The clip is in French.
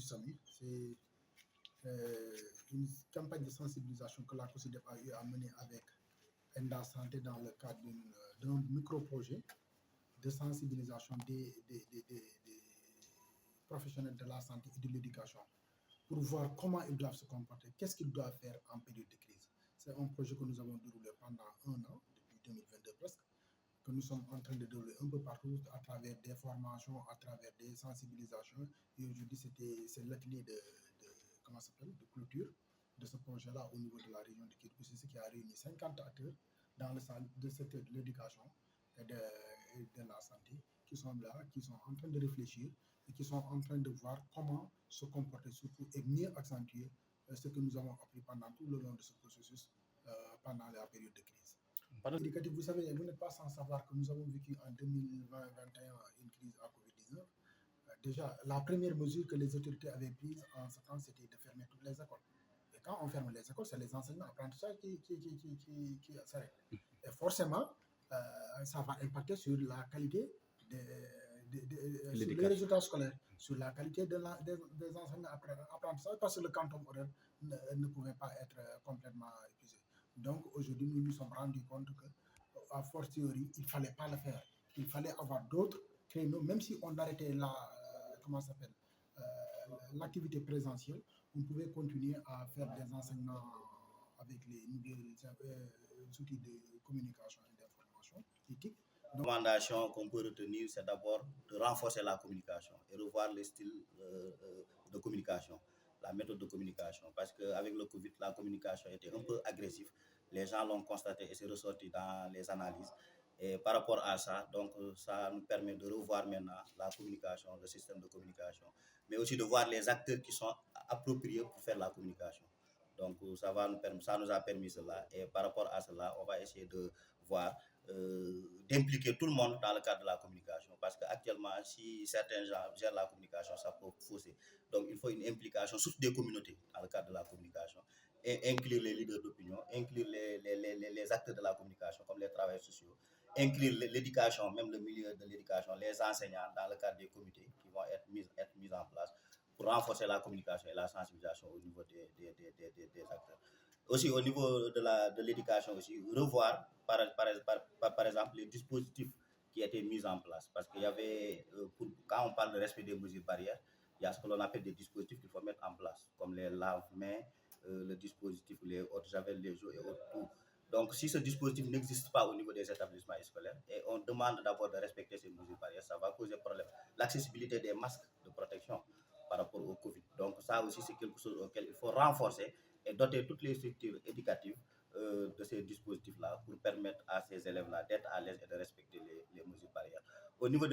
SAMU. C'est une campagne de sensibilisation que la COSYDEP a eu à mener avec Enda Santé dans le cadre d'un micro-projet de sensibilisation des professionnels de la santé et de l'éducation pour voir comment ils doivent se comporter, qu'est-ce qu'ils doivent faire en période de crise. C'est un projet que nous avons déroulé pendant 1 an, depuis 2022 presque, que nous sommes en train de dérouler un peu partout à travers des formations, à travers des sensibilisations. Et aujourd'hui, c'est l'atelier de clôture de ce projet-là au niveau de la région de Kédougou, c'est ce qui a réuni 50 acteurs dans le secteur de l'éducation et de la santé qui sont là, qui sont en train de réfléchir et qui sont en train de voir comment se comporter surtout et mieux accentuer ce que nous avons appris pendant tout le long de ce processus pendant la période de crise. Éducatif, vous savez, vous n'êtes pas sans savoir que nous avons vécu en 2020-2021 une crise à Covid-19. Déjà, la première mesure que les autorités avaient prise en ce temps, c'était de fermer toutes les écoles. Et quand on ferme les écoles, c'est les enseignements apprentissages qui s'arrêtent. Et forcément, ça va impacter sur la qualité sur les résultats scolaires, sur la qualité des enseignements apprentissages, parce que le quantum horaire ne pouvait pas être complètement épuisé. Donc aujourd'hui, nous nous sommes rendus compte qu'à fortiori, il ne fallait pas le faire. Il fallait avoir d'autres créneaux, même si on arrêtait l'activité présentielle, on pouvait continuer à faire des enseignements avec les outils de communication et d'information éthique. La recommandation qu'on peut retenir, c'est d'abord de renforcer la communication et revoir le style de communication, la méthode de communication. Parce qu'avec le Covid, la communication était un peu agressive. Les gens l'ont constaté et c'est ressorti dans les analyses. Et par rapport à ça, donc ça nous permet de revoir maintenant la communication, le système de communication, mais aussi de voir les acteurs qui sont appropriés pour faire la communication. Donc ça nous a permis cela. Et par rapport à cela, on va essayer de voir, d'impliquer tout le monde dans le cadre de la communication. Parce qu'actuellement, si certains gens gèrent la communication, ça peut fausser. Donc il faut une implication surtout des communautés dans le cadre de la communication. Et inclure les leaders d'opinion, inclure les acteurs de la communication comme les travailleurs sociaux, inclure l'éducation, même le milieu de l'éducation, les enseignants dans le cadre des comités qui vont être mis en place pour renforcer la communication et la sensibilisation au niveau des acteurs. Aussi au niveau de l'éducation aussi, revoir par exemple les dispositifs qui étaient mis en place. Parce qu'il y avait, quand on parle de respect des mesures barrières, il y a ce que l'on appelle des dispositifs qu'il faut mettre en place, comme les lave-mains, le dispositif, les eaux de javel, les eaux et autres tout. Donc, si ce dispositif n'existe pas au niveau des établissements scolaires et on demande d'abord de respecter ces mesures barrières, ça va poser problème. L'accessibilité des masques de protection par rapport au Covid. Donc, ça aussi, c'est quelque chose auquel il faut renforcer et doter toutes les structures éducatives de ces dispositifs-là pour permettre à ces élèves-là d'être à l'aise et de respecter les mesures barrières. Au niveau de